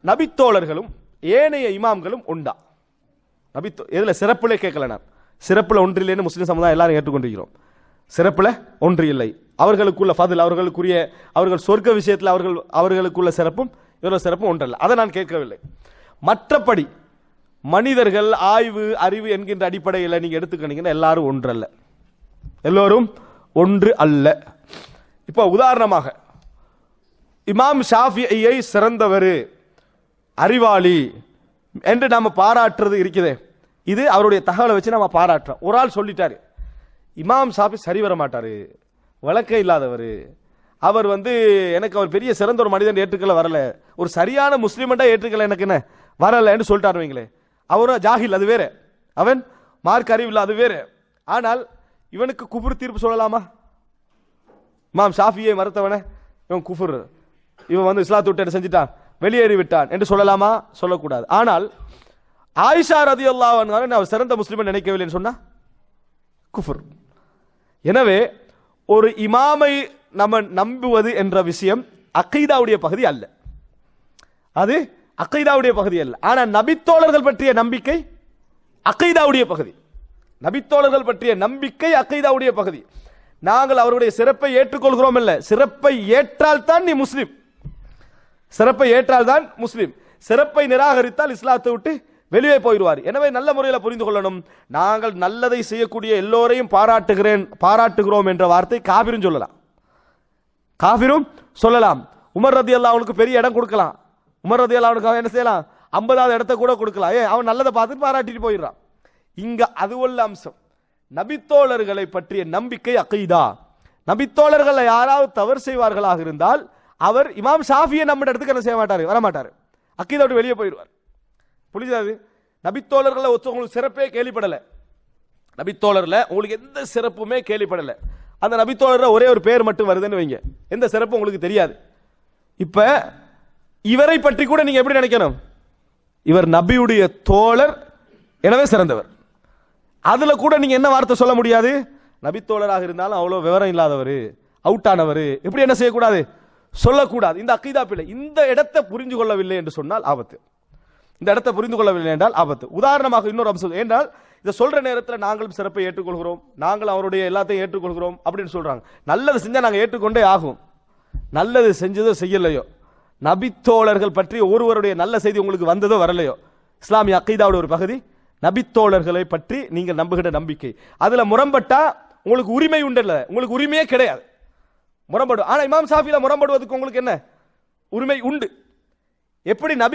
நபித்தோழர்களும் ஏனைய இமாம்களும் உண்டா? இதுல சிறப்புல கேட்கல, நான் சிறப்புல ஒன்று இல்லைன்னு முஸ்லிம் சமுதாயம் எல்லாரும் ஏற்றுக்கொண்டிருக்கிறோம். சிறப்புல ஒன்று இல்லை, அவர்களுக்குள்ள ஃபதில், அவர்களுக்குரிய அவர்கள் சொர்க்க விஷயத்தில் அவர்களுக்குள்ள சிறப்பும் இவர சிறப்பும் ஒன்றல்ல. அதை நான் கேட்கவில்லை. மற்றபடி மனிதர்கள் ஆய்வு அறிவு என்கின்ற அடிப்படையில் நீங்க எடுத்துக்கிட்டீங்கன்னா எல்லாரும் ஒன்றல்ல, எல்லோரும் ஒன்று அல்ல. இப்போ உதாரணமாக இமாம் ஷாஃபியை சிறந்தவர், அறிவாளி என்று நாம பாராட்டுறது இருக்குதே, இது அவருடைய தகவலை வச்சு நம்ம பாராட்டுறோம். ஒரு ஆள் சொல்லிட்டாரு, இமாம் ஷாஃபி சரி வர மாட்டாரு, வழக்கே இல்லாதவர், அவர் எனக்கு அவர் பெரிய சிறந்த ஒரு மனிதன் ஏற்றுக்கல வரல, ஒரு சரியான முஸ்லீம்டா ஏற்றுக்கல எனக்கு என்ன வரல என்று சொல்லிட்டாரு வைங்களே, அவரும் ஜாஹில், அது வேற, அவன் மார்க் அறிவு இல்லை, அது வேற. ஆனால் இவனுக்கு குஃபுர் தீர்ப்பு சொல்லலாமா? இமாம் ஷாஃபியை மறுத்தவன இவன் குஃபுர், இவன் இஸ்லாத்தை விட்டு செஞ்சிட்டான், வெளியேறி விட்டான் என்று சொல்லலாமா? சொல்லக்கூடாது. ஆனால் ஆயிஷா ரலியல்லாஹு அன்ஹா அவர் சிறந்த முஸ்லிம் நினைக்கவில்லை சொன்னா குஃபுர். எனவே ஒரு இமாமை நம்ம நம்புவது என்ற விஷயம் அக்கீதாவுடைய பகுதி அல்ல, அது அக்கீதாவுடைய பகுதி அல்ல. ஆனால் நபித்தோழர்கள் பற்றிய நம்பிக்கை அக்கீதாவுடைய பகுதி, நபித்தோழர்கள் பற்றிய நம்பிக்கை அக்கீதாவுடைய பகுதி. நாங்கள் அவருடைய சிறப்பை ஏற்றுக்கொள்கிறோம் இல்ல, சிறப்பை ஏற்றால் தான் நீ முஸ்லிம், சிறப்பை ஏற்றால் தான் முஸ்லிம், சிறப்பை நிராகரித்தால் இஸ்லாத்தை விட்டு வெளியே போயிடுவார். எனவே நல்ல முறையில் புரிந்து கொள்ளணும், நாங்கள் நல்லதை செய்யக்கூடிய எல்லோரையும் பாராட்டுகிறோம் என்ற வார்த்தை காபிரும் சொல்லலாம், காபிரும் சொல்லலாம். உமர் ரலியல்லாஹு அவனுக்கு பெரிய இடம் கொடுக்கலாம், உமர் ரலியல்லாஹு அவனுக்கு என்ன செய்யலாம், 50வது இடத்தை கூட கொடுக்கலாம், அவன் நல்லதை பார்த்து பாராட்டிட்டு போயிடுறான். இங்க அதுவல்ல அம்சம். நபித்தோழர்களை பற்றிய நம்பிக்கை அக்கீதா. நபித்தோழர்கள் யாராவது தவறு செய்வார்களாக இருந்தால் அவர் இமாம் ஷாஃபியை நம்ம இடத்துக்கு என்ன செய்ய மாட்டாரு, வரமாட்டாரு, அக்கீதா விட்டு வெளியே போயிடுவார். புரிஞ்சாது? நபித்தோழர்களை உங்களுக்கு சிறப்பே கேள்விப்படலை, நபித்தோழர்ல உங்களுக்கு எந்த சிறப்புமே கேள்விப்படலை, அந்த நபித்தோழர் ஒரே ஒரு பேர் மட்டும் வருதுன்னு வைங்க, எந்த சிறப்பு உங்களுக்கு தெரியாது. இப்ப இவரை பற்றி கூட நீங்க எப்படி நினைக்கணும், இவர் நபியுடைய தோழர் எனவே சிறந்தவர். அதுல கூட நீங்க என்ன வார்த்தை சொல்ல முடியாது, நபித்தோழராக இருந்தாலும் அவ்வளவு விவரம் இல்லாதவர், அவுட் ஆனவர், எப்படி என்ன செய்யக்கூடாது, சொல்லக்கூடாது. இந்த அக்கீதா பிள்ளை இந்த இடத்தை புரிந்து கொள்ளவில்லை என்று சொன்னால் ஆபத்து, இந்த இடத்தை புரிந்து கொள்ளவில்லை என்றால் ஆபத்து. உதாரணமாக இன்னொரு அம்சம் என்றால், இதை சொல்ற நேரத்தில் நாங்களும் சிறப்பை ஏற்றுக்கொள்கிறோம், நாங்கள் அவருடைய எல்லாத்தையும் ஏற்றுக்கொள்கிறோம் அப்படின்னு சொல்றாங்க. நல்லது செஞ்சா நாங்கள் ஏற்றுக்கொண்டே ஆகும், நல்லது செஞ்சதோ செய்யலையோ, நபித்தோழர்கள் பற்றி ஒருவருடைய நல்ல செய்தி உங்களுக்கு வந்ததோ வரலையோ, இஸ்லாமிய அக்கீதாவோட ஒரு பகுதி நபித்தோழர்களை பற்றி நீங்கள் நம்புகிற நம்பிக்கை. அதுல முரண்பட்டா உங்களுக்கு உரிமை உண்டல்ல, உங்களுக்கு உரிமையே கிடையாது, முரண்படும். ஆனா இமாம் ஷாஃபில முரண்படுவதற்கு உங்களுக்கு என்ன உரிமை உண்டு. எப்படி நபி